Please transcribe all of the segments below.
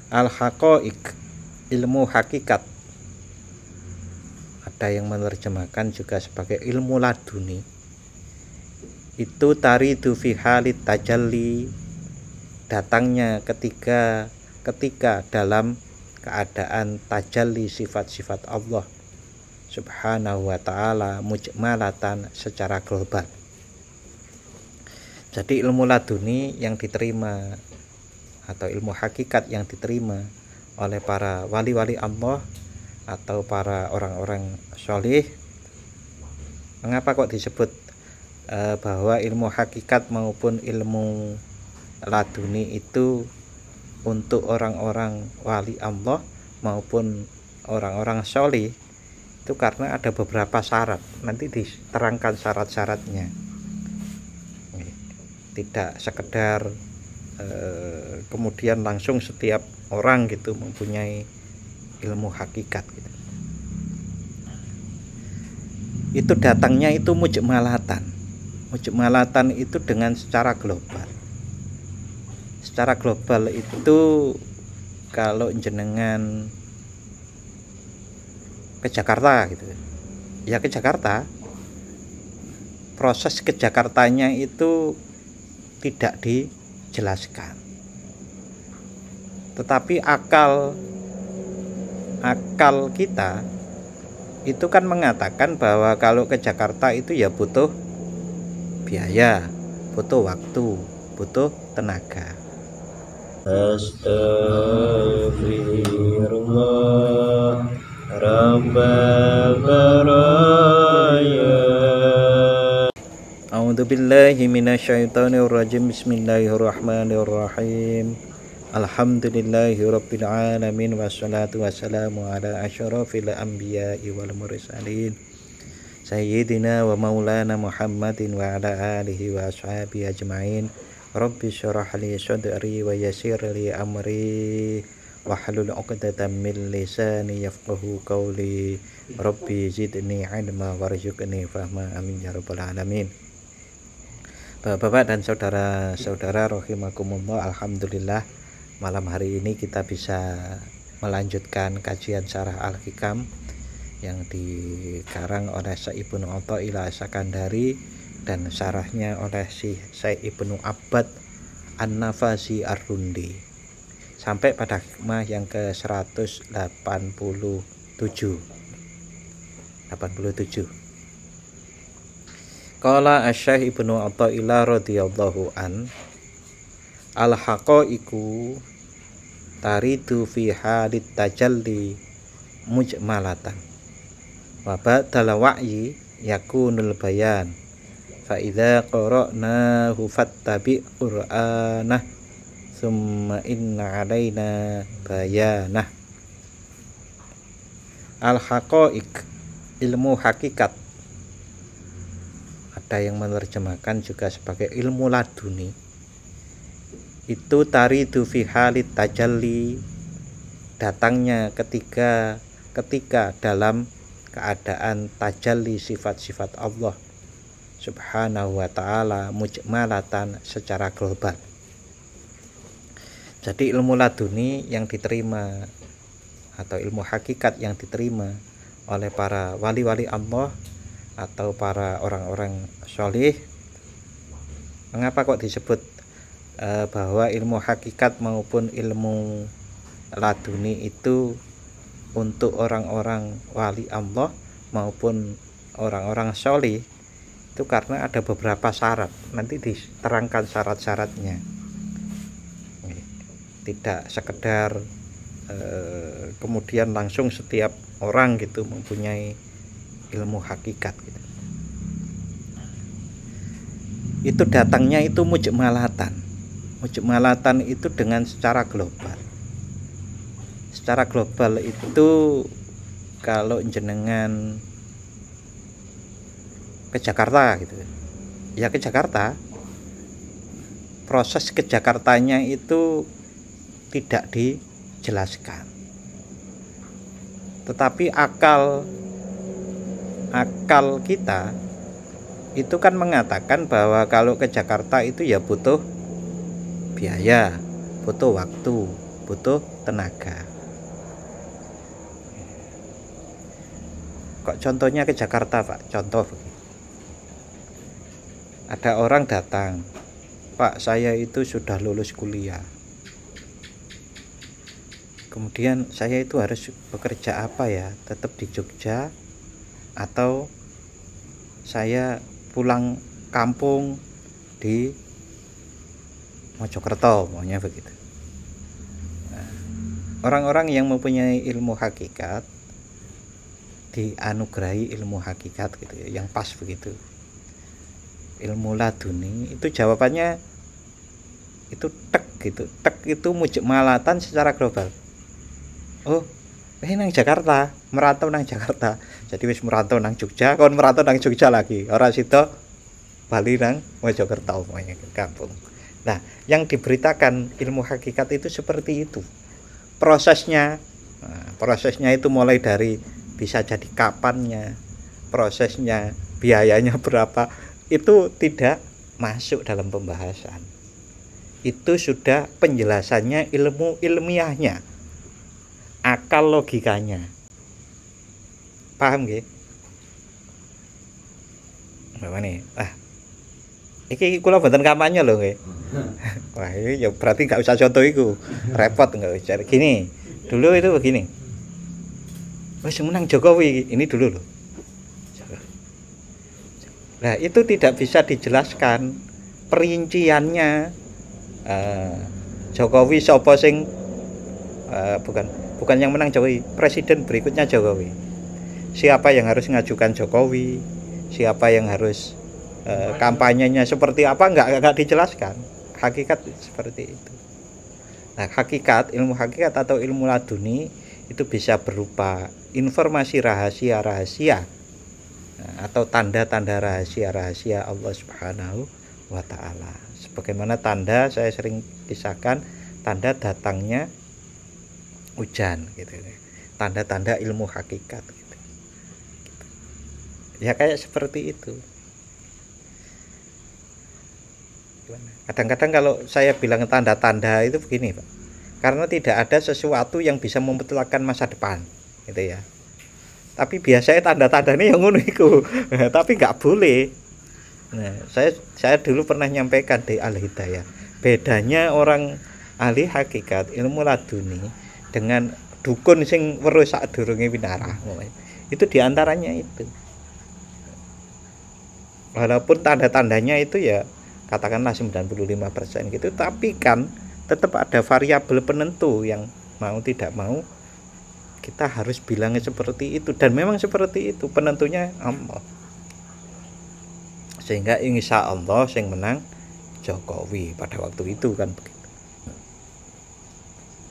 Al-haqaiq, ilmu hakikat. Ada yang menerjemahkan juga sebagai ilmu laduni. Itu taridu fi halit tajalli, datangnya ketika dalam keadaan tajalli sifat-sifat Allah Subhanahu wa ta'ala mujmalatan secara global. Jadi ilmu laduni yang diterima atau ilmu hakikat yang diterima oleh para wali-wali Allah atau para orang-orang sholih. Mengapa kok disebut bahwa ilmu hakikat maupun ilmu laduni itu untuk orang-orang wali Allah maupun orang-orang sholih? Itu karena ada beberapa syarat, nanti diterangkan syarat-syaratnya. Tidak sekedar kemudian langsung setiap orang gitu mempunyai ilmu hakikat gitu. Itu datangnya itu mujmalatan. Mujmalatan itu dengan secara global. Secara global itu kalau jenengan ke Jakarta gitu ya, ke Jakarta, proses ke Jakartanya itu tidak dijelaskan, tetapi akal kita itu kan mengatakan bahwa kalau ke Jakarta itu ya butuh biaya, butuh waktu, butuh tenaga. Astaghfirullah Rabbal baraya. A'udzubillahi minasyaitonirrajim. Bismillahirrahmanirrahim. Alhamdulillahirabbil alamin wassalatu wassalamu ala asyrafil anbiya'i wal mursalin sayyidina wa maulana Muhammadin wa ala alihi wa ashabihi ajmain. Rabbi syrah li sadri wa yassir li amri wahlul 'uqdatam min lisani yafqahu qawli. Rabbi zidni ilma warzuqni fahma, amin ya rabbal alamin. Bapak-bapak dan saudara-saudara rahimakumullah, alhamdulillah malam hari ini kita bisa melanjutkan kajian syarah Al-Hikam yang dikarang oleh Syekh Ibnu Athaillah As-Sakandari dan syarahnya oleh Syekh Ibnu Abbad An-Nafasi Ar-Rundi sampai pada hikmah yang ke 187. Qala Asy-Syaikh Ibnu Athaillah radhiyallahu an, al-haqaiqu taridu fi halit tajalli mujmalatan wa ba'dal wa'yi yakunul bayan fa idza qara'nahu fattabi' qur'anah summa inna 'alaina bayanah. Al-haqaiq, ilmu hakikat. Ada yang menerjemahkan juga sebagai ilmu laduni. Itu taridu fi halit tajalli, datangnya ketika dalam keadaan tajalli sifat-sifat Allah Subhanahu wa ta'ala mujmalatan secara global. Jadi ilmu laduni yang diterima atau ilmu hakikat yang diterima oleh para wali-wali Allah atau para orang-orang sholih. Mengapa kok disebut bahwa ilmu hakikat maupun ilmu laduni itu untuk orang-orang wali Allah maupun orang-orang sholih? Itu karena ada beberapa syarat, nanti diterangkan syarat-syaratnya. Tidak sekedar kemudian langsung setiap orang gitu mempunyai ilmu hakikat gitu. Itu datangnya itu mujmalatan. Mujmalatan itu dengan secara global. Secara global itu kalau jenengan ke Jakarta gitu ya, ke Jakarta, proses ke Jakartanya itu tidak dijelaskan, tetapi akal kita itu kan mengatakan bahwa kalau ke Jakarta itu ya butuh biaya, butuh waktu, butuh tenaga. Kok contohnya ke Jakarta, Pak? Contoh begini. Ada orang datang, Pak, saya itu sudah lulus kuliah. Kemudian saya itu harus bekerja apa ya? Tetap di Jogja atau saya pulang kampung di Mojokerto, maunya begitu. Nah, orang-orang yang mempunyai ilmu hakikat dianugerahi ilmu hakikat gitu ya, yang pas begitu. Ilmu laduni itu jawabannya itu tek gitu. Tek itu mujuk malatan secara global. Oh, nang Jakarta, merantau nang Jakarta. Jadi wis merantau nang Jogja, kon merantau nang Jogja lagi. Ora sida bali nang Mojokerto semuanya ke kampung. Nah, yang diberitakan ilmu hakikat itu seperti itu. Prosesnya itu mulai dari bisa jadi kapannya, prosesnya, biayanya berapa, itu tidak masuk dalam pembahasan. Itu sudah penjelasannya ilmu ilmiahnya, akal logikanya. Paham nggih? Apa nih? Iki kula mboten kampanye lho nggih. Wah, ini ya berarti nggak usah contoh iku. Repot nggak usah. Gini, dulu itu begini. Wes menang Jokowi, ini dulu loh. Nah, itu tidak bisa dijelaskan perinciannya. Jokowi sapa sing bukan yang menang Jokowi, presiden berikutnya Jokowi. Siapa yang harus ngajukan Jokowi? Siapa yang harus kampanyenya seperti apa, enggak dijelaskan. Hakikat seperti itu. Nah, hakikat, ilmu hakikat atau ilmu laduni itu bisa berupa informasi rahasia-rahasia atau tanda-tanda rahasia-rahasia Allah Subhanahu wa ta'ala. Sebagaimana tanda, saya sering kisahkan tanda datangnya hujan gitu. Tanda-tanda ilmu hakikat gitu. Ya kayak seperti itu. Kadang-kadang kalau saya bilang tanda-tanda itu begini, Pak. Karena tidak ada sesuatu yang bisa membetalkan masa depan, gitu ya. Tapi biasanya tanda-tanda ini yang ngono iku. Tapi nggak boleh. Nah, saya dulu pernah nyampaikan di Al-Hidayah. Bedanya orang ahli hakikat ilmu laduni dengan dukun sing weruh sadurunge winarah. Itu diantaranya itu. Walaupun tanda-tandanya itu ya katakanlah 95% gitu, tapi kan tetap ada variabel penentu yang mau tidak mau kita harus bilangnya seperti itu, dan memang seperti itu penentunya Allah. Sehingga insya Allah yang menang Jokowi pada waktu itu kan begitu.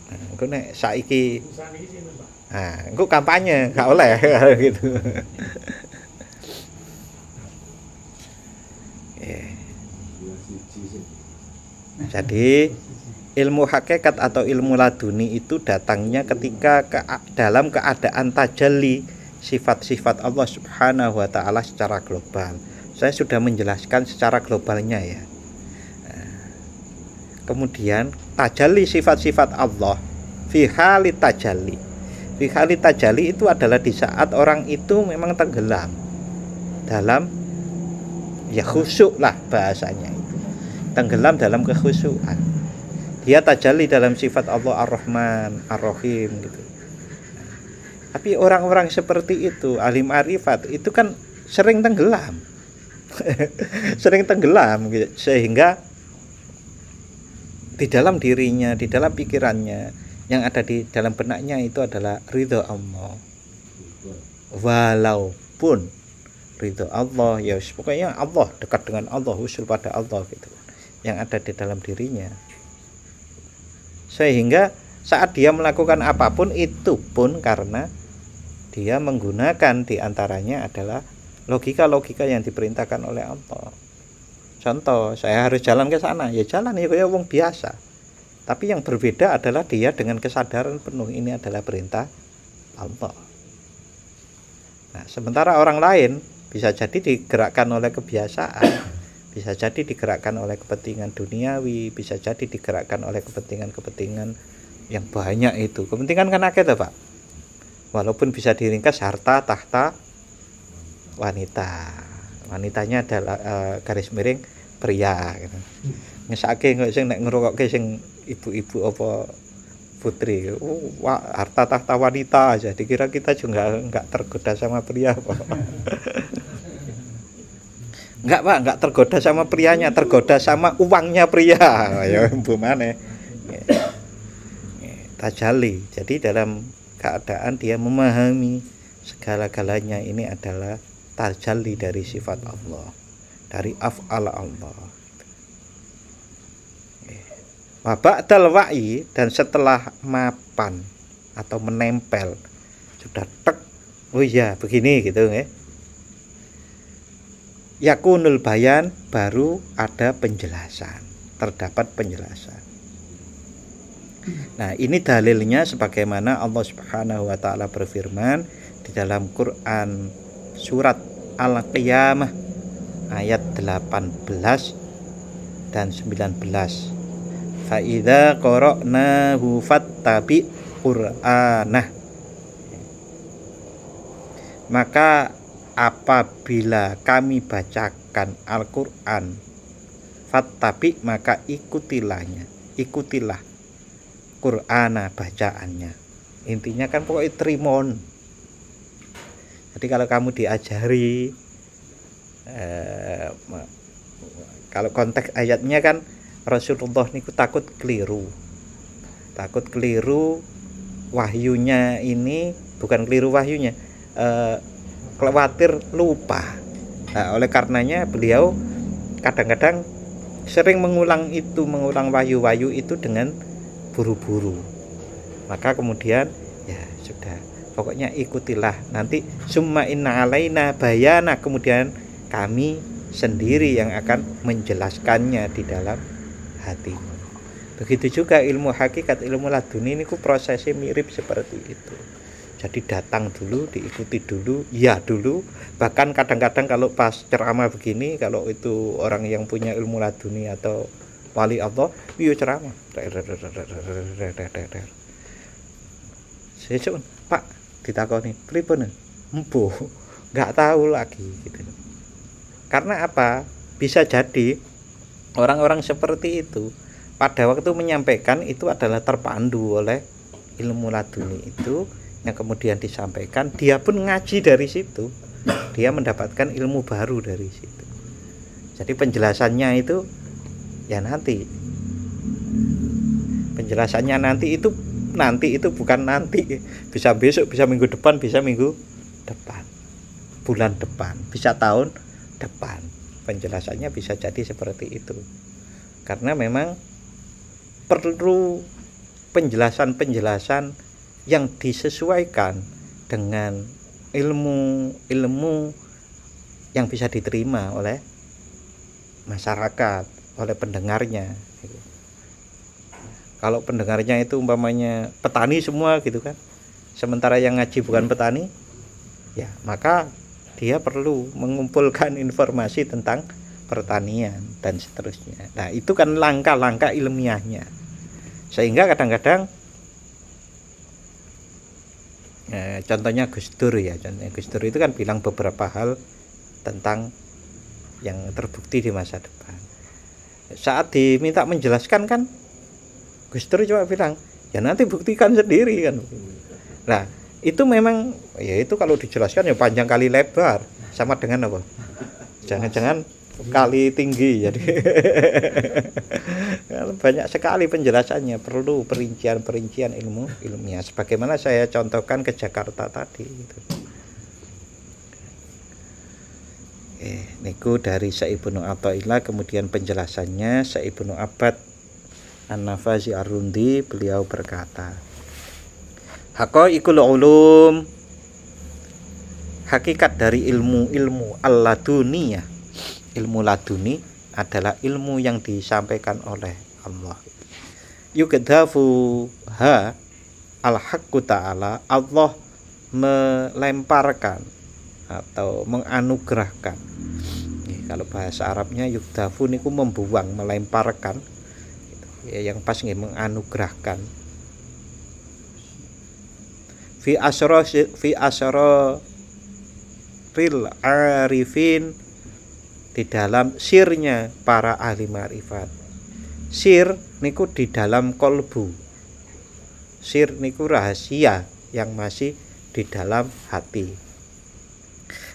Nah, engko nek saiki engko kampanye gak oleh gitu. Jadi ilmu hakikat atau ilmu laduni itu datangnya ketika dalam keadaan tajalli sifat-sifat Allah Subhanahu wa ta'ala secara global. Saya sudah menjelaskan secara globalnya ya. Kemudian tajalli sifat-sifat Allah fi hali tajalli. Fi hali tajalli itu adalah di saat orang itu memang tenggelam dalam ya khusyuk lah bahasanya itu. Tenggelam dalam kekhusyukan. Dia tajalli dalam sifat Allah Ar-Rahman, Ar-Rahim gitu. Tapi orang-orang seperti itu, ahli ma'rifat, itu kan sering tenggelam. Sering tenggelam gitu. Sehingga di dalam dirinya, di dalam pikirannya, yang ada di dalam benaknya itu adalah ridho Allah. Walaupun ridho Allah, ya pokoknya Allah, dekat dengan Allah, usul pada Allah gitu. Yang ada di dalam dirinya. Sehingga saat dia melakukan apapun itu pun karena dia menggunakan diantaranya adalah logika-logika yang diperintahkan oleh Allah. Contoh, saya harus jalan ke sana, ya jalan ya kayak wong biasa. Tapi yang berbeda adalah dia dengan kesadaran penuh ini adalah perintah Allah. Nah, sementara orang lain bisa jadi digerakkan oleh kebiasaan, bisa jadi digerakkan oleh kepentingan duniawi, bisa jadi digerakkan oleh kepentingan-kepentingan yang banyak itu. Kepentingan kan akeh Pak. Walaupun bisa diringkas harta tahta wanita. Wanitanya adalah garis miring pria gitu. Ngesake kok sing nek ngerokokke sing ibu-ibu apa putri. Harta tahta wanita aja. Dikira kita juga enggak tergoda sama pria Pak. Enggak Pak, enggak tergoda sama prianya, tergoda sama uangnya pria. Ya Bu maneh. Tajalli. Jadi dalam keadaan dia memahami segala-galanya ini adalah tajalli dari sifat Allah, dari af'al Allah. Wa ba'dal wa'i, dan setelah mapan atau menempel sudah tek, oh iya begini gitu ya. Yakunul bayan, baru ada penjelasan, terdapat penjelasan. Nah, ini dalilnya sebagaimana Allah Subhanahu wa taala berfirman di dalam Quran surat Al-Qiyamah ayat 18 dan 19. Fa idza qara'nahu fattabi Qur'anah. Maka apabila kami bacakan Al-Qur'an, fattabi, maka ikutilah Qur'ana, bacaannya. Intinya kan pokoknya trimon. Jadi kalau kamu diajari kalau konteks ayatnya kan Rasulullah niku takut keliru wahyunya, ini bukan keliru wahyunya, khawatir lupa. Nah, oleh karenanya beliau kadang-kadang sering mengulang wahyu-wahyu itu dengan buru-buru. Maka kemudian ya sudah, pokoknya ikutilah, nanti summa inna alaina bayana, kemudian kami sendiri yang akan menjelaskannya di dalam hatimu. Begitu juga ilmu hakikat, ilmu laduni ini prosesnya mirip seperti itu. Jadi datang dulu, diikuti dulu, ya dulu. Bahkan kadang-kadang kalau pas ceramah begini, kalau itu orang yang punya ilmu laduni atau wali Allah, iya ceramah. Sesuk Pak ditakoni, pripun? Empuh, enggak tahu lagi gitu. Karena apa? Bisa jadi orang-orang seperti itu pada waktu menyampaikan itu adalah terpandu oleh ilmu laduni itu yang kemudian disampaikan, dia pun ngaji dari situ. Dia mendapatkan ilmu baru dari situ. Jadi penjelasannya itu ya nanti, penjelasannya nanti itu bukan nanti, bisa besok, bisa minggu depan, bisa minggu depan, bulan depan, bisa tahun depan. Penjelasannya bisa jadi seperti itu, karena memang perlu penjelasan-penjelasan yang disesuaikan dengan ilmu yang bisa diterima oleh masyarakat, oleh pendengarnya. Kalau pendengarnya itu umpamanya petani semua gitu kan, sementara yang ngaji bukan petani, ya maka dia perlu mengumpulkan informasi tentang pertanian dan seterusnya. Nah, itu kan langkah-langkah ilmiahnya. Sehingga kadang-kadang contohnya Gus Dur ya, contohnya Gus Dur itu kan bilang beberapa hal tentang yang terbukti di masa depan. Saat diminta menjelaskan kan Gus Dur cuma bilang, ya nanti buktikan sendiri kan. Nah, itu memang ya itu kalau dijelaskan ya panjang kali lebar, sama dengan apa? Jangan-jangan kali tinggi. Jadi banyak sekali penjelasannya, perlu perincian ilmiah sebagaimana saya contohkan ke Jakarta tadi gitu. Niku dari Syekh Ibnu Athaillah, kemudian penjelasannya Syekh Ibnu Abbad An-Nafazi Ar-Rundi, beliau berkata, haqaiqul ulum, hakikat dari ilmu al-laduniyah, ilmu laduni adalah ilmu yang disampaikan oleh Allah. Yukdafu ha al-haqqu ta'ala, Allah melemparkan atau menganugerahkan. Kalau bahasa Arabnya yukdafu niku membuang, melemparkan. Ya, yang pas nggih menganugerahkan fi asyraril arifin, di dalam sirnya para ahli ma'rifat. Sir niku di dalam kolbu. Sir niku rahasia yang masih di dalam hati.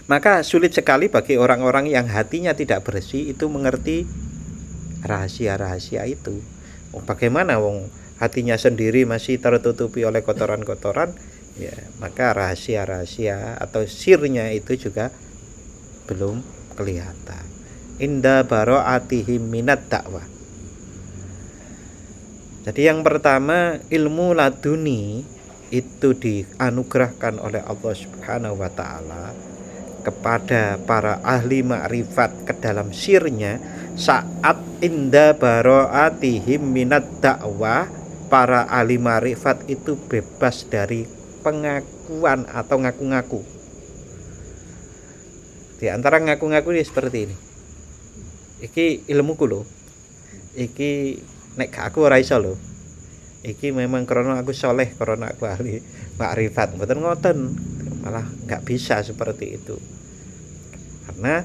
Maka sulit sekali bagi orang-orang yang hatinya tidak bersih itu mengerti rahasia-rahasia itu. Bagaimana wong hatinya sendiri masih tertutupi oleh kotoran-kotoran, ya maka rahasia-rahasia atau sirnya itu juga belum kelihatan. Inda bara'atihim minat dakwah. Jadi yang pertama, ilmu laduni itu dianugerahkan oleh Allah Subhanahu wa taala kepada para ahli ma'rifat ke dalam sirnya saat inda bara'atihim minat dakwah. Para ahli ma'rifat itu bebas dari pengakuan atau ngaku-ngaku. Di antara ngaku-ngaku ini seperti ini. Iki ilmuku lho. Iki nek gak aku ora iso lho. Iki memang karena aku soleh, karena aku ahli makrifat. Mboten ngoten. Malah gak bisa seperti itu. Karena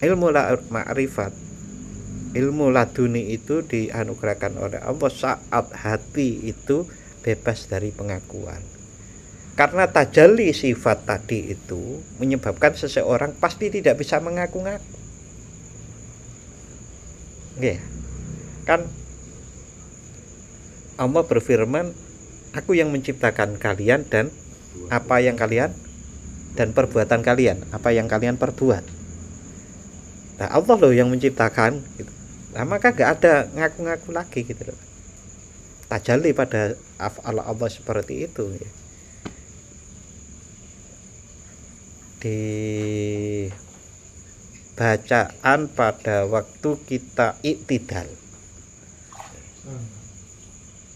ilmu makrifat, ilmu laduni itu dianugerahkan oleh Allah saat hati itu bebas dari pengakuan. Karena tajalli sifat tadi itu menyebabkan seseorang pasti tidak bisa mengaku-ngaku. Nggih. Kan Allah berfirman, aku yang menciptakan kalian dan apa yang kalian dan perbuatan kalian, apa yang kalian perbuat. Nah, Allah loh yang menciptakan gitu. Nah, maka gak ada ngaku-ngaku lagi gitu loh. Tajalli pada af'al Allah seperti itu ya. Di bacaan pada waktu kita iktidal.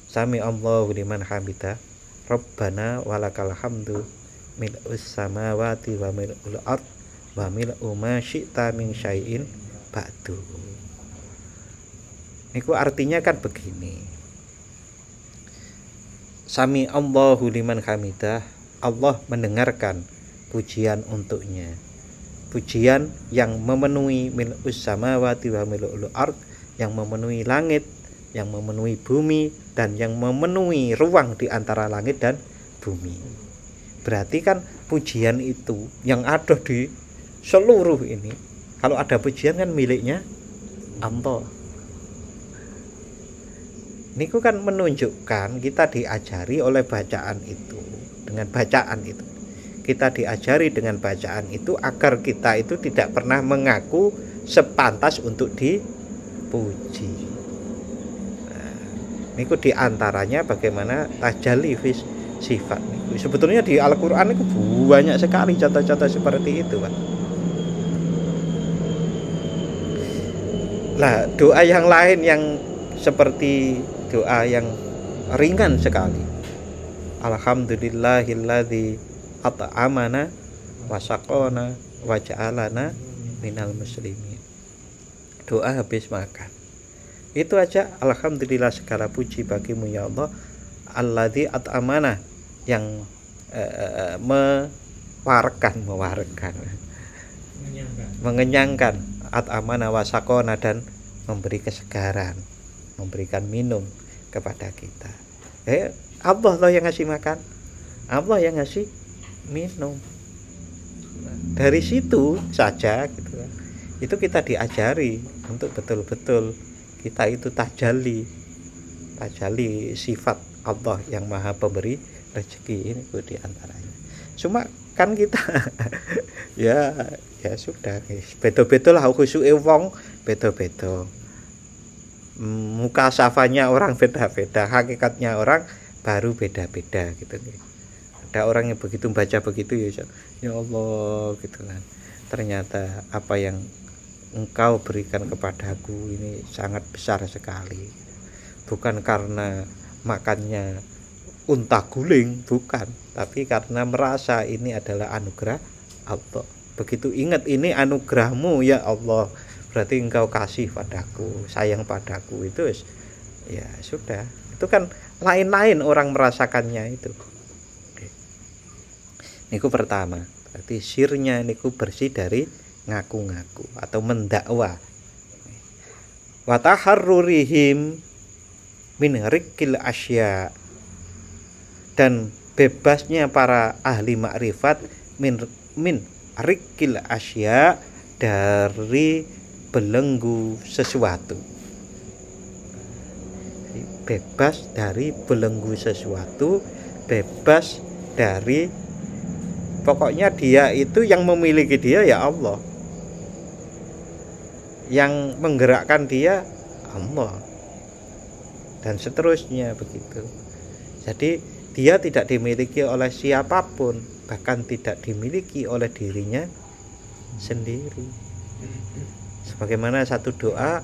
Sami Allahu liman hamidah. Rabbana walakal hamdu mil'us samawati wa mil'ul ard wa mil'u ma syi'ta min syai'in ba'du. Niku artinya kan begini. Sami Allahu liman hamidah. Allah mendengarkan pujian untuknya. Pujian yang memenuhi mil'us samawati wa mil'ul ard, yang memenuhi langit, yang memenuhi bumi, dan yang memenuhi ruang di antara langit dan bumi. Berarti kan pujian itu yang ada di seluruh ini, kalau ada pujian kan miliknya Allah. Niku kan menunjukkan kita diajari oleh bacaan itu. Dengan bacaan itu kita diajari dengan bacaan itu agar kita itu tidak pernah mengaku sepantas untuk dipuji. Nah, niku diantaranya bagaimana tajalli sifat niku. Sebetulnya di Al-Quran itu banyak sekali contoh-contoh seperti itu, Pak. Lah, doa yang lain yang seperti doa yang ringan sekali. Alhamdulillahilladzi at'amana wa saqana wa ja'alana minal muslimin. Doa habis makan. Itu aja alhamdulillah segala puji bagimu ya Allah. Alladzi at'amana, yang mengenyangkan at'amana wa saqana, dan memberi kesegaran, memberikan minum kepada kita. Allah loh yang ngasih makan, Allah yang ngasih minum. Dari situ saja gitu kan, itu kita diajari untuk betul-betul kita itu tajalli sifat Allah yang maha pemberi rezeki. Ini diantaranya. Cuma kan kita ya sudah, betul-betul lah khusyuke wong beda-beda, muka safanya orang beda-beda, hakikatnya orang baru beda-beda gitu nih. Ada orang yang begitu baca begitu ya Allah gitu kan, ternyata apa yang engkau berikan kepadaku ini sangat besar sekali, bukan karena makannya unta guling, bukan, tapi karena merasa ini adalah anugerah Allah. Begitu ingat ini anugerahmu ya Allah, berarti engkau kasih padaku, sayang padaku, itu ya sudah. Itu kan lain-lain orang merasakannya itu. Niku pertama. Berarti sirnya niku bersih dari ngaku-ngaku atau mendakwa. Wa taharrurihim min rikil asya, dan bebasnya para ahli makrifat min rikil asya, dari belenggu sesuatu. Bebas dari belenggu sesuatu, bebas dari, pokoknya dia itu yang memiliki dia ya Allah, yang menggerakkan dia Allah, dan seterusnya begitu. Jadi dia tidak dimiliki oleh siapapun, bahkan tidak dimiliki oleh dirinya sendiri. Sebagaimana satu doa,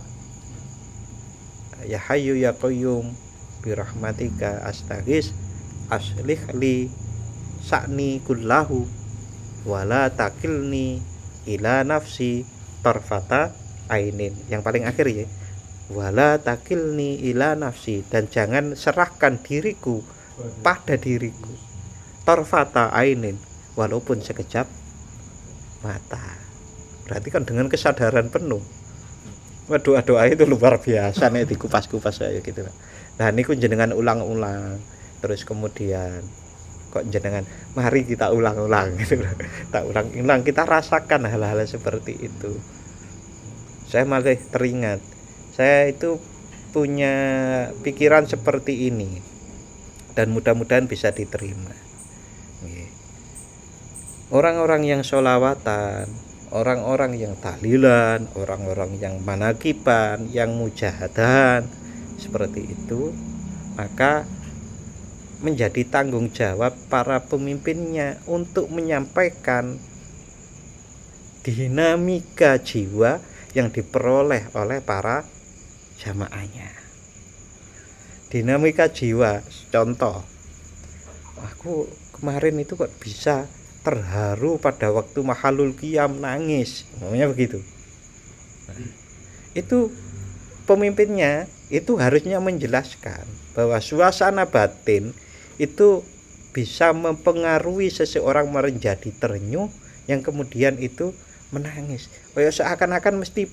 ya hayyu ya qayyum birahmatika astaghis aslih li sa'ni kullahu wala takilni ila nafsi tarfata ainin. Yang paling akhir ya, wala takilni ila nafsi, dan jangan serahkan diriku pada diriku tarfata ainin, walaupun sekejap mata. Berarti kan dengan kesadaran penuh. Doa-doa itu luar biasa nih, dikupas-kupas saya gitu. Nah ini jenengan ulang-ulang, terus kemudian kok jenengan mari kita ulang-ulang gitu. Tak ulang-ulang, kita rasakan hal-hal seperti itu. Saya malah teringat, saya itu punya pikiran seperti ini, dan mudah-mudahan bisa diterima. Orang-orang yang sholawatan, orang-orang yang tahlilan, orang-orang yang manakiban, yang mujahadan seperti itu, maka menjadi tanggung jawab para pemimpinnya untuk menyampaikan dinamika jiwa yang diperoleh oleh para jamaahnya. Dinamika jiwa, contoh, aku kemarin itu kok bisa terharu pada waktu mahalul qiyam, nangis, namanya begitu. Itu pemimpinnya itu harusnya menjelaskan bahwa suasana batin itu bisa mempengaruhi seseorang menjadi terenyuh, yang kemudian itu menangis. Seakan-akan mesti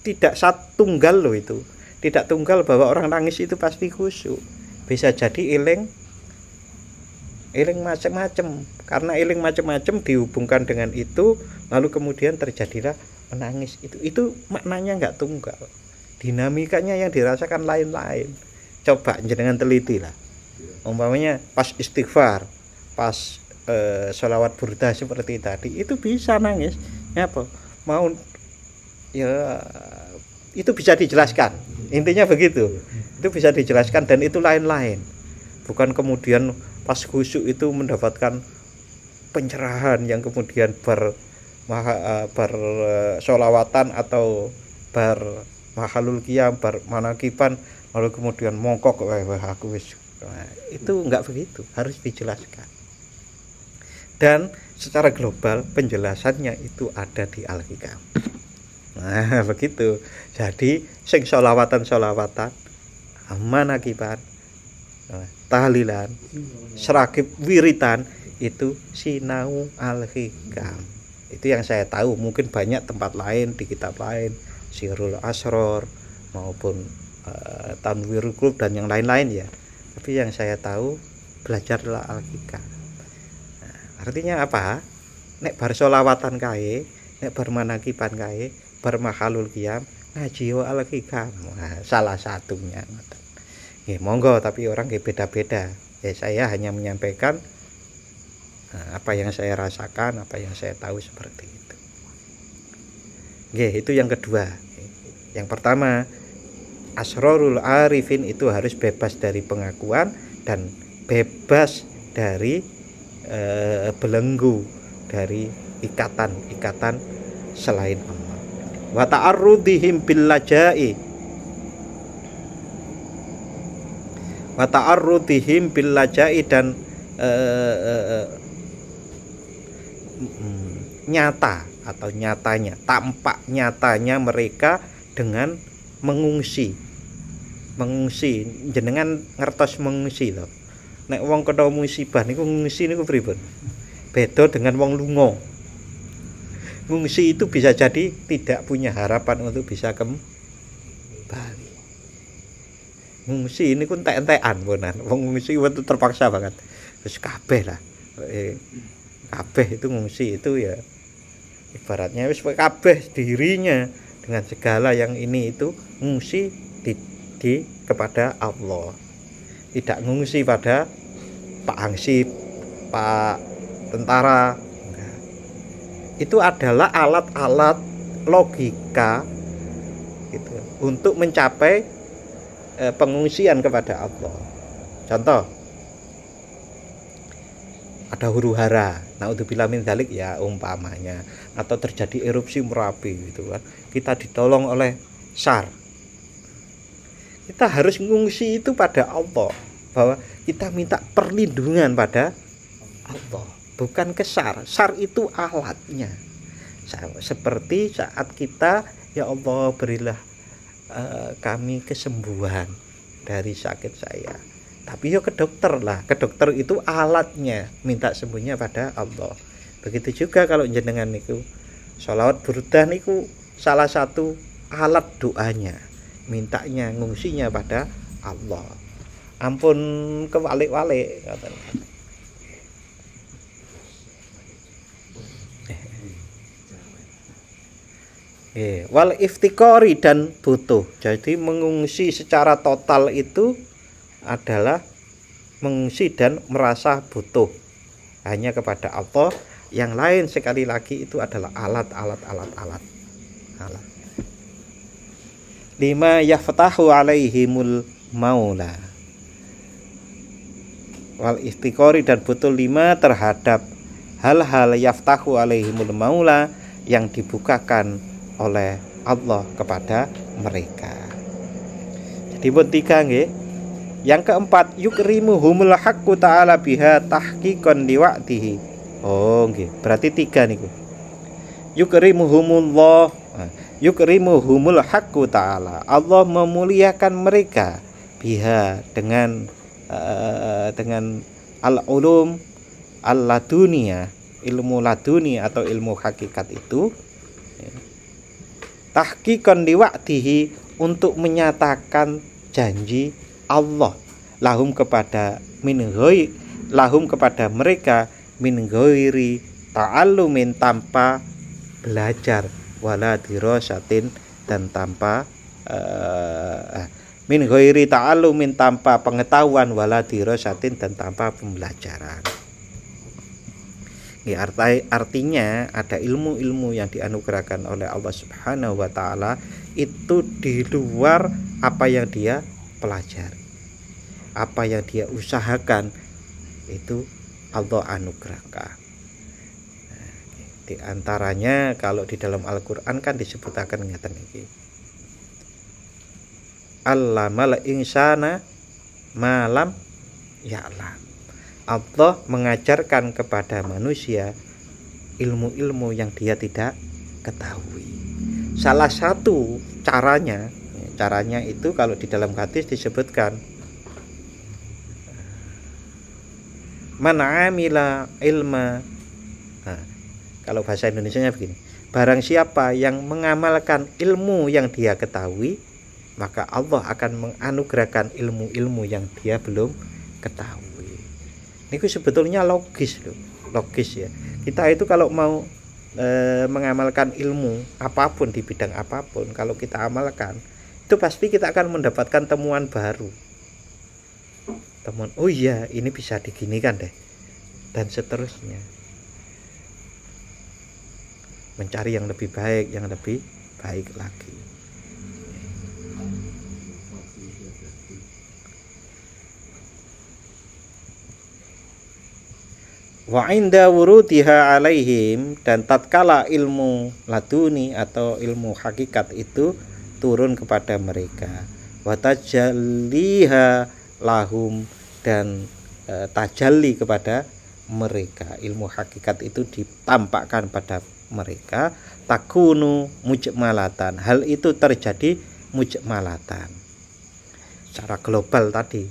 tidak tunggal loh itu. Tidak tunggal bahwa orang nangis itu pasti khusyuk. Bisa jadi eling macam-macam, karena eling macam-macam dihubungkan dengan itu, lalu kemudian terjadilah menangis. Itu maknanya enggak tunggal, dinamikanya yang dirasakan lain-lain. Coba jenengan teliti lah, umpamanya pas istighfar, pas sholawat burda seperti tadi, itu bisa nangis apa mau ya, itu bisa dijelaskan, intinya begitu. Itu bisa dijelaskan, dan itu lain-lain, bukan kemudian pas khusyuk itu mendapatkan pencerahan yang kemudian sholawatan atau mahalul qiyam, manakiban, lalu kemudian mongkok aku wis. Nah, itu enggak begitu, harus dijelaskan. Dan secara global penjelasannya itu ada di Al-Hikam. Nah, begitu. Jadi sing sholawatan, manakiban, tahlilan, serakib wiritan, itu sinau Al-Hikam. Itu yang saya tahu. Mungkin banyak tempat lain, di kitab lain, Sirul Asror maupun Tanwirul Qulub dan yang lain-lain ya. Tapi yang saya tahu, belajarlah Al-Hikam. Nah, artinya apa? Nek bar sholawatan kae, nek bar manakiban kae, bar mahalul qiyam, ngaji Al-Hikam. Nah, salah satunya. Ya, monggo, tapi orang beda-beda. Ya, saya hanya menyampaikan apa yang saya rasakan, apa yang saya tahu seperti itu. Ya, itu yang kedua. Yang pertama, asrarul arifin itu harus bebas dari pengakuan dan bebas dari belenggu, dari ikatan-ikatan selain Allah. Wa ta'arrudihim bil lajai, wa ta'arrudihim bil lajai, dan nyata atau nyatanya, tampak nyatanya mereka dengan mengungsi. Jenengan ngertos mengungsi loh. Nek wong kena musibah niku ngungsi niku pripun? Beda dengan wong lunga. Ngungsi itu bisa jadi tidak punya harapan untuk bisa kembali. Ngungsi ini pun entek-entekan ponan. Wong ngungsi itu terpaksa banget. Terus kabeh lah. Kabeh itu ngungsi itu ya ibaratnya wis kabeh dirinya dengan segala yang ini itu ngungsi di kepada Allah. Tidak ngungsi pada Pak Hansip, Pak tentara. Itu adalah alat-alat logika gitu, untuk mencapai pengungsian kepada Allah. Contoh, ada huru-hara, naudzubillah min dzalik ya umpamanya, atau terjadi erupsi Merapi gitu kan. Kita ditolong oleh SAR. Kita harus mengungsi itu pada Allah, bahwa kita minta perlindungan pada Allah, bukan ke SAR. SAR itu alatnya. Seperti saat kita, ya Allah berilah kami kesembuhan dari sakit saya. Tapi ya ke dokter lah. Ke dokter itu alatnya, minta sembuhnya pada Allah. Begitu juga kalau jenengan niku sholawat burdah niku salah satu alat doanya, mintanya ngungsinya pada Allah. Ampun kewalik-walik katanya. Wal iftikori dan butuh. Jadi mengungsi secara total itu adalah mengungsi dan merasa butuh hanya kepada Allah. Yang lain sekali lagi itu adalah alat. Lima yaftahu alaihimul maula. Wal iftikori dan butuh lima terhadap hal-hal yaftahu alaihimul maula yang dibukakan oleh Allah kepada mereka. Jadi pun tiga nggih. Yang keempat, yukrimuhumul haqqu ta'ala biha tahqiqan liwa'dihi. Oh nggih, berarti tiga niku. Yukrimuhumullah, yukrimuhumul haqqu ta'ala. Allah memuliakan mereka biha dengan al-ulum al-ladunia, ilmu laduni atau ilmu hakikat itu. Tahqiqan liwa'dihi, untuk menyatakan janji Allah lahum kepada mereka min ghairi ta'allumin, tanpa belajar, wala dirasatin, dan tanpa min ghairi ta'allumin, tanpa pengetahuan, wala dirasatin, dan tanpa pembelajaran. Ya, artinya ada ilmu-ilmu yang dianugerahkan oleh Allah Subhanahu wa taala itu di luar apa yang dia pelajari, apa yang dia usahakan, itu Allah anugerahkan. Di antaranya kalau di dalam Al-Qur'an kan disebutaken ngeten iki. Allamal insana malam ya'lam. Allah mengajarkan kepada manusia ilmu-ilmu yang dia tidak ketahui. Salah satu caranya itu kalau di dalam hadis disebutkan man amila ilma. Kalau bahasa Indonesianya begini, barang siapa yang mengamalkan ilmu yang dia ketahui, maka Allah akan menganugerahkan ilmu-ilmu yang dia belum ketahui. Ini sebetulnya logis loh, logis ya. Kita itu kalau mau mengamalkan ilmu apapun di bidang apapun, kalau kita amalkan, itu pasti kita akan mendapatkan temuan baru. Temuan, oh iya ini bisa diginikan deh, dan seterusnya. Mencari yang lebih baik lagi. Wa inda wurudiha alaihim, dan tatkala ilmu laduni atau ilmu hakikat itu turun kepada mereka, wa tajalliha lahum, dan tajalli kepada mereka, ilmu hakikat itu ditampakkan pada mereka, takunu mujmalatan, hal itu terjadi mujmalatan secara global tadi,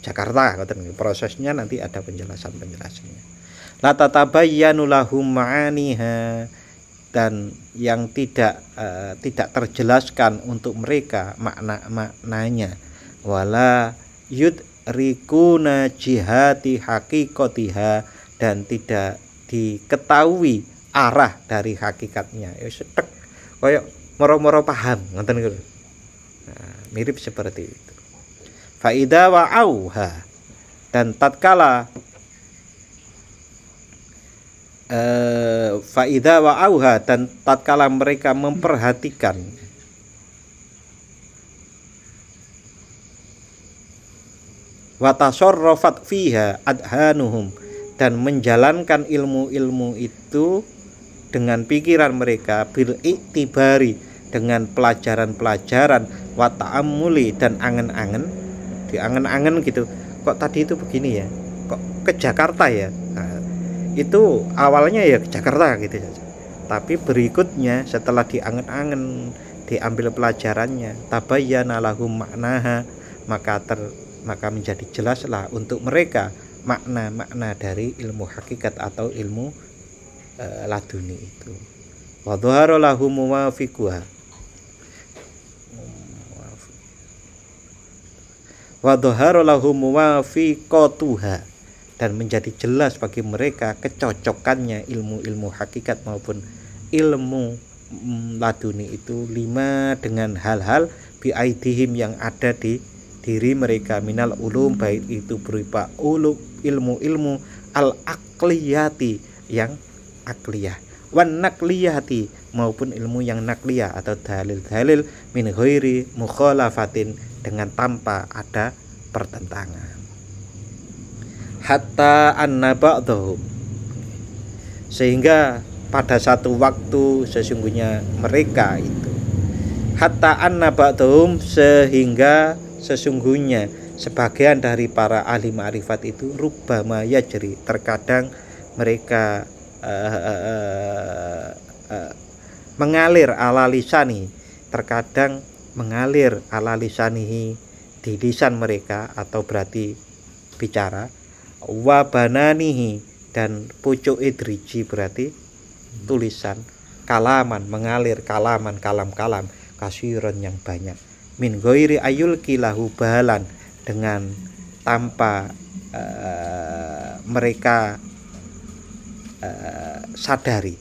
Jakarta, prosesnya nanti ada penjelasannya. la tatabayyanu lahum ma'aniha, dan yang tidak terjelaskan untuk mereka maknanya, wala yudrikuna jihati haqiqatiha, dan tidak diketahui arah dari hakikatnya. Ya setek koyo moro-moro paham ngoten niku. Nah, mirip seperti itu. Faida wa'auha, dan tatkala faida wa'auha, dan tatkala mereka memperhatikan wa tasarrafat fiha adhanuhum, dan menjalankan ilmu-ilmu itu dengan pikiran mereka, bil iktibari, dengan pelajaran-pelajaran, wa ta'ammuli, dan angen-angen, diangen-angen gitu, kok tadi itu begini ya, kok ke Jakarta ya. Nah, itu awalnya ya ke Jakarta gitu saja, tapi berikutnya setelah diangen-angen, diambil pelajarannya, tabayyana lahum maknaha, maka menjadi jelaslah untuk mereka makna-makna dari ilmu hakikat atau ilmu laduni itu. Wa dhahara lahum muwafiquha, wa dhahara lahum muwafiqatuha, dan menjadi jelas bagi mereka kecocokannya ilmu-ilmu hakikat maupun ilmu laduni itu, lima, dengan hal-hal biaidihim, yang ada di diri mereka, minal ulum, baik itu berupa ilmu-ilmu al-aqliyati, yang akliyah, wan nakliyati, maupun ilmu yang nakliyah atau dalil-dalil, min ghairi mukhalafatin, dengan tanpa ada pertentangan. Hatta anna ba'dahum, sehingga pada satu waktu sesungguhnya mereka itu, hatta anna ba'dahum, sehingga sesungguhnya sebagian dari para ahli ma'rifat itu, rubbama yajri, terkadang mereka mengalir ala lisani, terkadang mengalir ala lisanihi, di lisan mereka, atau berarti bicara, wa bananihi, dan pucuk idriji berarti tulisan, kalaman, mengalir kalaman, kalam-kalam, kasiron, yang banyak, min ghairi ayul kilahu balan, dengan tanpa mereka sadari.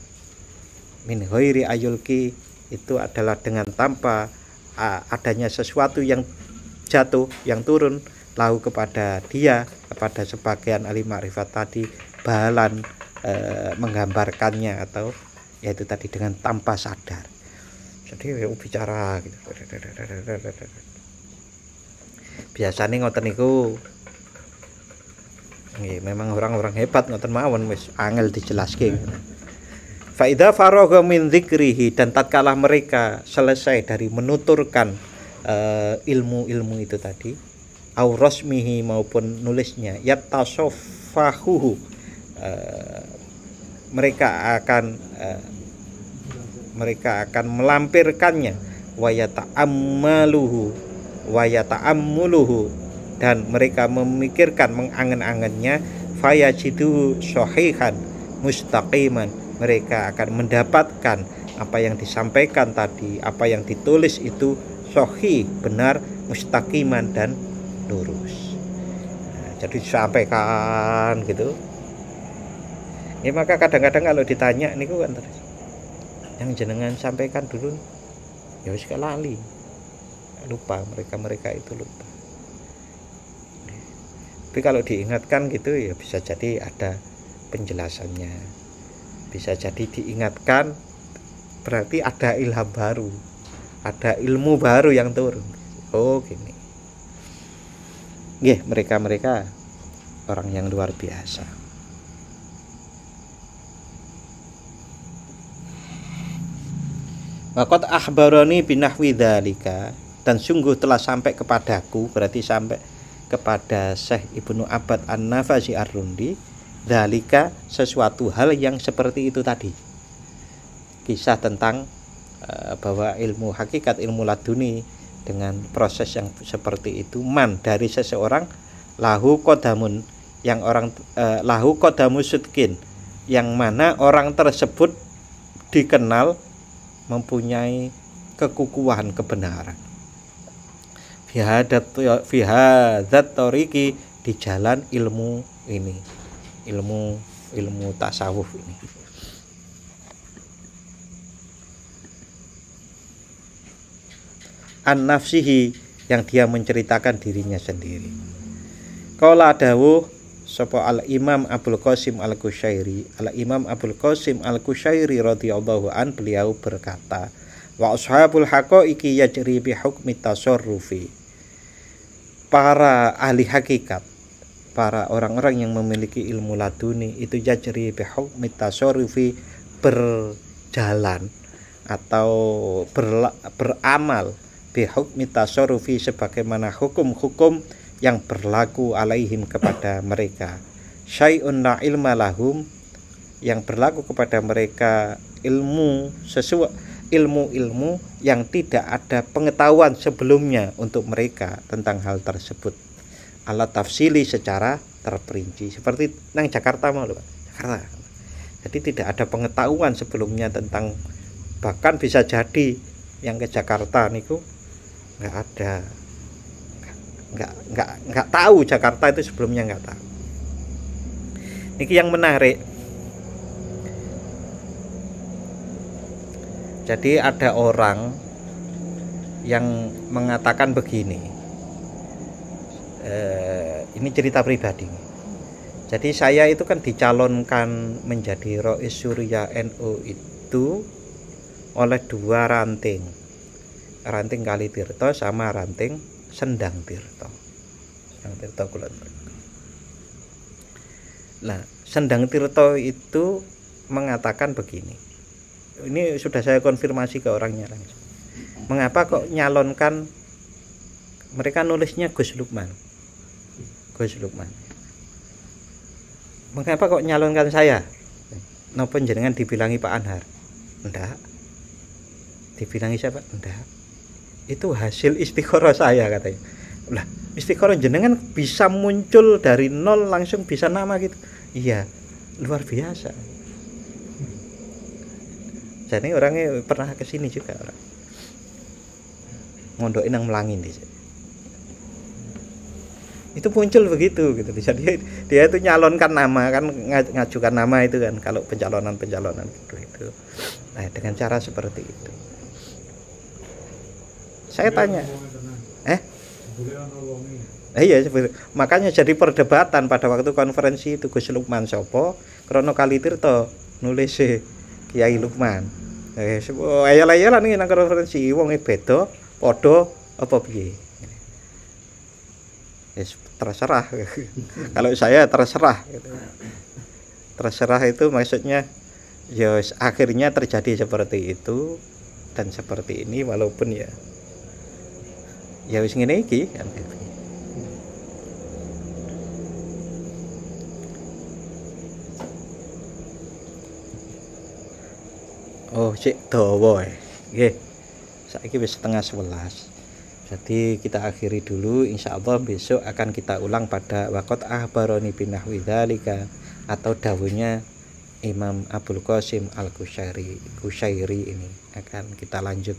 Min ghairi ayulki itu adalah dengan tanpa adanya sesuatu yang jatuh, yang turun, lahu kepada dia, kepada sebagian ahli ma'rifat tadi, balan, menggambarkannya, atau yaitu tadi dengan tanpa sadar. Jadi bicara gitu. Biasanya ngoten niku nggih, memang orang-orang hebat ngoten mawon, wis angel dijelaske. Fa idza faragha min dzikrihi, dan tatkala mereka selesai dari menuturkan ilmu-ilmu itu tadi, au rasmihi, maupun nulisnya, yatasaffahu, mereka akan melampirkannya, wa yata'ammuluhu, dan mereka memikirkan, mengangen-angennya, fayajidu sahihan mustaqiman, mereka akan mendapatkan apa yang disampaikan tadi, apa yang ditulis itu sahih, benar, mustaqiman, dan lurus. Nah, jadi disampaikan gitu. Ya, maka kadang-kadang kalau ditanya niku kan terus, yang jenengan sampaikan dulu, ya wis lali, lupa, mereka itu lupa. Tapi kalau diingatkan gitu ya bisa jadi ada penjelasannya, bisa jadi diingatkan, berarti ada ilham baru, ada ilmu baru yang turun. Oh gini, mereka orang yang luar biasa. Waqad akhbarani binahwi dzalika, dan sungguh telah sampai kepadaku, berarti sampai kepada Syekh Ibnu Abbad An-Nafasi Ar-Rundi, dzalika, sesuatu hal yang seperti itu tadi. Kisah tentang bahwa ilmu hakikat, ilmu laduni dengan proses yang seperti itu, man, dari seseorang, lahu qadamun, yang orang lahu qadamu sudkin, yang mana orang tersebut dikenal mempunyai kekukuhan kebenaran. Fihadat toriki, di jalan ilmu ini, ilmu tasawuf ini. An-nafsihi, yang dia menceritakan dirinya sendiri. Qala dawuh sapa al-Imam Abul Qasim Al-Qushairi, al-Imam Abul Qasim Al-Qushairi radhiyallahu an, beliau berkata, wa ashabul haqaiqi yajri bi hukmi tasarrufi. Para ahli hakikat, para orang-orang yang memiliki ilmu laduni itu yajri bi hukmi tasarrufi, berjalan atau beramal bi hukmi tasarrufi, sebagaimana hukum-hukum yang berlaku alaihim kepada mereka. Syai'un la ilma lahum, yang berlaku kepada mereka ilmu ilmu yang tidak ada pengetahuan sebelumnya untuk mereka tentang hal tersebut. Ala tafsili, secara terperinci. Seperti nang Jakarta mau lho, Jakarta. Jadi tidak ada pengetahuan sebelumnya tentang, bahkan bisa jadi yang ke Jakarta niku nggak tahu Jakarta itu sebelumnya, nggak tahu. Niki yang menarik. Jadi ada orang yang mengatakan begini, ini cerita pribadi. Jadi saya itu kan dicalonkan menjadi Rois Surya NU itu oleh dua ranting Kali Tirto sama ranting Sendang Tirto. Nah, Sendang Tirto itu mengatakan begini. Ini sudah saya konfirmasi ke orangnya langsung. Mengapa kok nyalonkan, mereka nulisnya Gus Lukman. Mengapa kok nyalonkan saya? Napa jenengan dibilangi Pak Anhar? Enggak. Dibilangi siapa? Enggak. Itu hasil istikharah saya, katanya. Lah, istikharah jenengan bisa muncul dari nol langsung bisa nama gitu. Iya, luar biasa. Jadi orangnya pernah ke sini juga, orang ngondokin nang Melangin di sini. Itu muncul begitu gitu. Jadi dia itu nyalonkan nama, kan ngajukan nama itu kan kalau pencalonan gitu. Nah, dengan cara seperti itu. Saya tanya, iya, makanya jadi perdebatan pada waktu konferensi itu. Gus Lukman sopo, Krono Kali Tirto nulis Kiai Lukman. Ayala-ayala nih nang konferensi wong beda, padha apa piye. Terserah. Kalau saya terserah. Terserah itu maksudnya ya akhirnya terjadi seperti itu dan seperti ini, walaupun ya wis ngene iki kan. Oh, cek dawa. Nggih. Saiki wis 10:30. Jadi kita akhiri dulu, insyaallah besok akan kita ulang pada waqat ahbaroni binahwi dzalika, atau dawuhnya Imam Abul Qasim Al-Qushairi ini akan kita lanjut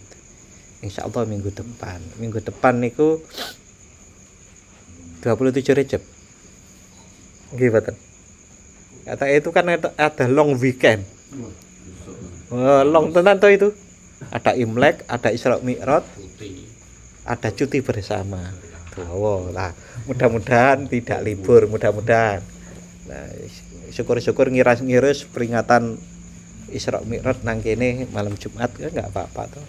insyaallah minggu depan. Minggu depan niku 27 Rejab. Nggih mboten. Kata itu kan ada long weekend. Long tenan toh itu. Ada Imlek, ada Isra Mi'raj, ada cuti bersama. Tuh, lah mudah-mudahan tidak libur, mudah-mudahan. Nah, syukur-syukur ngiras-ngiris peringatan Isra Mi'raj nang kene malam Jumat kan enggak apa-apa toh.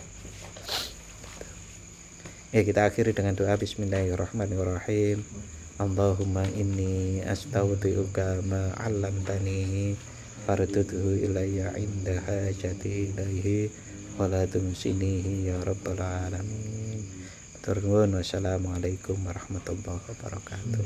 Ya, kita akhiri dengan doa bismillahirrahmanirrahim. Allahumma inni astaudiuka ma 'allamtani fardudhu ilayya inda hajati ilaihi wa la tumsinihi ya rabbal alamin. Wassalamualaikum warahmatullahi wabarakatuh.